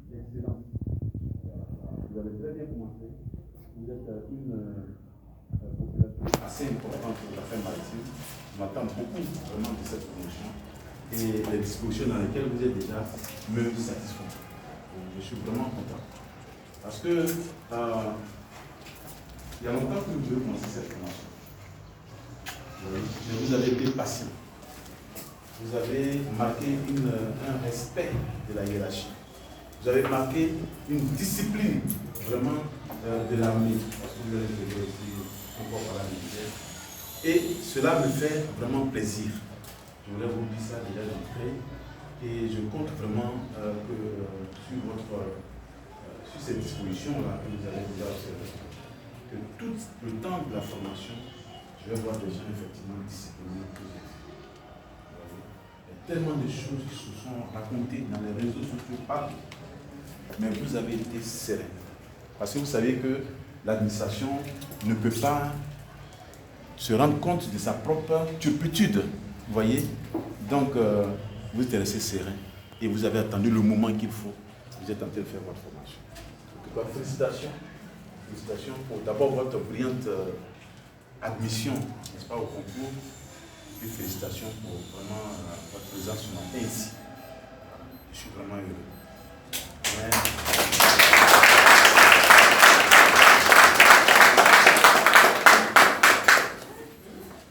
d'excellence. Vous avez très bien commencé. Vous êtes une population assez importante pour l'affaire maritime. On attend beaucoup vraiment de cette promotion et les dispositions dans lesquelles vous êtes déjà me satisfont. Je suis vraiment content. Parce que il y a longtemps que vous devez commencer cette promotion. Mais vous avez été patient. Vous avez marqué un respect de la hiérarchie. Vous avez marqué une discipline vraiment de l'armée. Parce que vous avez été aussi encore par la militaire. Et cela me fait vraiment plaisir. Je voulais vous dire ça déjà d'entrée. Et je compte vraiment sur ces dispositions-là que vous avez déjà observées, que tout le temps de la formation, je vais voir des gens effectivement disciplinés. Il y a tellement de choses qui se sont racontées dans les réseaux sociaux partout. Mais vous avez été serein. Parce que vous savez que l'administration ne peut pas se rendre compte de sa propre turpitude. Vous voyez? Donc, vous êtes resté serein. Et vous avez attendu le moment qu'il faut. Vous êtes en train de faire votre formation. Donc, félicitations. Félicitations pour d'abord votre brillante admission, n'est-ce pas, au concours. Et félicitations pour vraiment votre présence ce matin ici. Je suis vraiment heureux.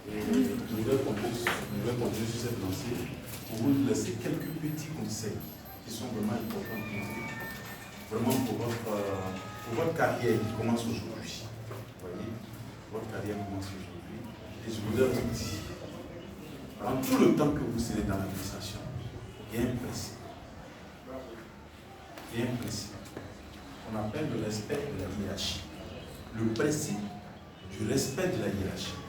Et je voudrais continuer sur cette lancée pour vous laisser quelques petits conseils qui sont vraiment importants pour vous. Vraiment pour votre carrière qui commence aujourd'hui. Vous voyez, votre carrière commence aujourd'hui. Et je voudrais vous dire, pendant tout le temps que vous serez dans l'administration, il y a un principe. Il y a un principe qu'on appelle le respect de la hiérarchie. Le principe du respect de la hiérarchie.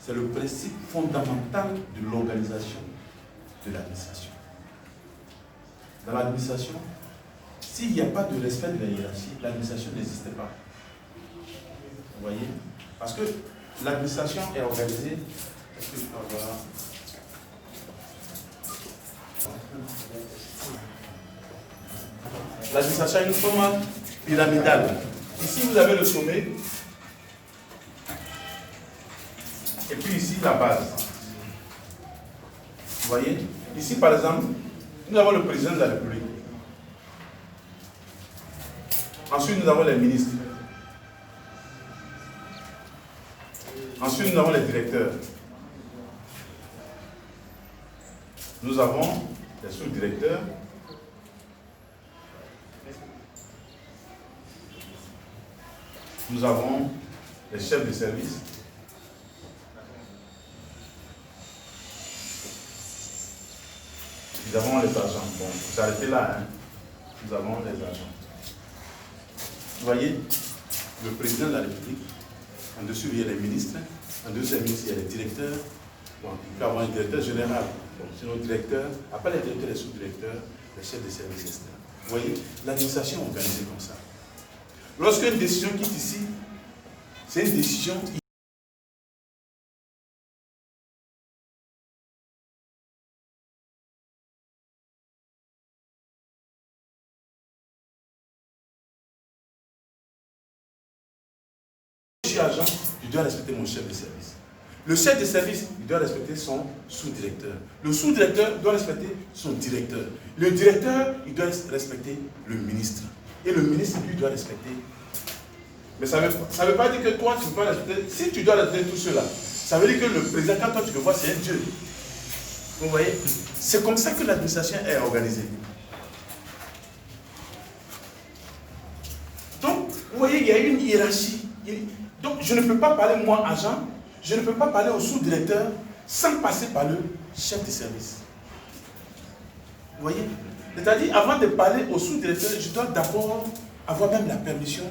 C'est le principe fondamental de l'organisation de l'administration. Dans l'administration, s'il n'y a pas de respect de la hiérarchie, l'administration n'existe pas. Vous voyez? Parce que l'administration est organisée. Est-ce que je peux avoir... L'administration est une forme pyramidale. Ici, vous avez le sommet. Et puis ici, la base. Vous voyez? Ici, par exemple, nous avons le président de la République. Ensuite, nous avons les ministres. Ensuite, nous avons les directeurs. Nous avons les sous-directeurs. Nous avons les chefs de service. Nous avons les agents. Bon, vous arrêtez là. Hein. Nous avons les agents. Vous voyez, le président de la République, en dessous il y a les ministres, en deuxième ministre il y a les directeurs. Bon, il peut y avoir un directeur général. Bon, sinon directeur, après les directeurs, les sous-directeurs, les chefs de service, etc. Vous voyez, l'administration est organisée comme ça. Lorsqu'une décision quitte ici, c'est une décision je suis agent, je dois respecter mon chef de service. Le chef de service, il doit respecter son sous-directeur. Le sous-directeur doit respecter son directeur. Le directeur, il doit respecter le ministre. Et le ministre, lui, doit respecter. Mais ça ne veut pas dire que toi, tu ne peux pas respecter. Si tu dois respecter tout cela, ça veut dire que le président, quand toi tu le vois, c'est un Dieu. Vous voyez? C'est comme ça que l'administration est organisée. Donc, vous voyez, il y a une hiérarchie. Donc, je ne peux pas parler, moi, agent, je ne peux pas parler au sous-directeur sans passer par le chef de service. Vous voyez? C'est-à-dire, avant de parler au sous-directeur, je dois d'abord avoir même la permission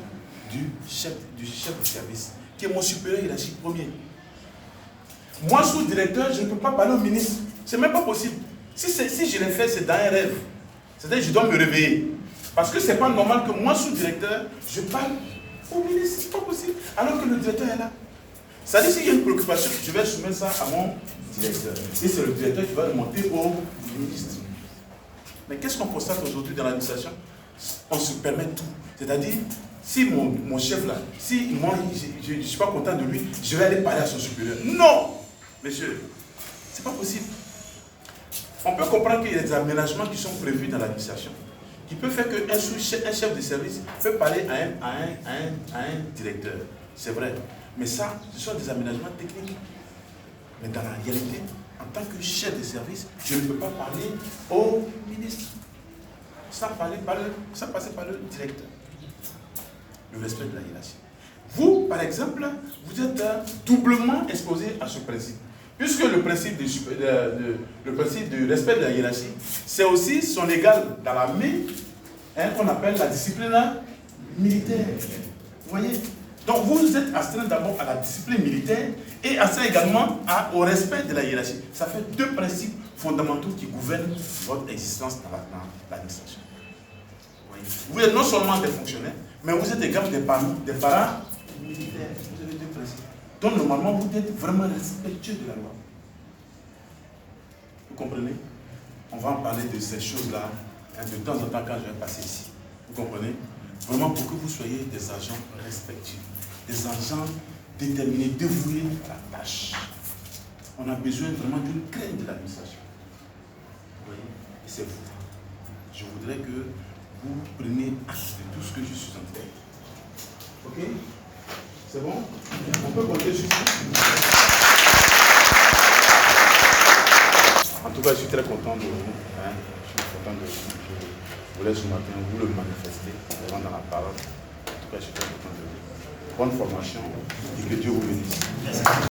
du chef de service, qui est mon supérieur hiérarchique premier. Moi, sous-directeur, je ne peux pas parler au ministre. Ce n'est même pas possible. Si je l'ai fait, c'est dans un rêve. C'est-à-dire, je dois me réveiller. Parce que ce n'est pas normal que moi, sous-directeur, je parle au ministre. Ce n'est pas possible. Alors que le directeur est là. C'est-à-dire, s'il y a une préoccupation, je vais soumettre ça à mon directeur. Et c'est le directeur qui va remonter au ministre. Mais qu'est-ce qu'on constate aujourd'hui dans l'administration? On se permet tout. C'est-à-dire, si mon chef là, si moi je ne suis pas content de lui, je vais aller parler à son supérieur. Non, monsieur, c'est pas possible. On peut comprendre qu'il y a des aménagements qui sont prévus dans l'administration, qui peut faire qu'un chef de service peut parler à un directeur. C'est vrai. Mais ça, ce sont des aménagements techniques. Mais dans la réalité, en tant que chef de service, je ne peux pas parler au ministre sans passer par le directeur. Le respect de la hiérarchie. Vous, par exemple, vous êtes doublement exposé à ce principe. Puisque le principe du respect de la hiérarchie, c'est aussi son égal dans la main, qu'on appelle la discipline militaire. Vous voyez? Donc vous êtes astreint d'abord à la discipline militaire et astreint également au respect de la hiérarchie. Ça fait deux principes fondamentaux qui gouvernent votre existence dans l'administration. Vous êtes non seulement des fonctionnaires, mais vous êtes également des parents militaires. Vous avez deux principes. Donc normalement vous êtes vraiment respectueux de la loi. Vous comprenez? On va en parler de ces choses-là de temps en temps quand je vais passer ici. Vous comprenez? Vraiment pour que vous soyez des agents respectueux, des agents déterminés, dévoués à la tâche. On a besoin vraiment d'une crainte de l'administration. Vous voyez? Et c'est vous. Je voudrais que vous preniez acte de tout ce que je suis en train de faire. Ok? C'est bon? On peut compter sur vous. En tout cas, je suis très content de vous. Je suis content de vous. Je voulais ce matin vous le manifester, vraiment dans la parole. En tout cas, je suis très content de vous. Bonne formation et que Dieu vous bénisse.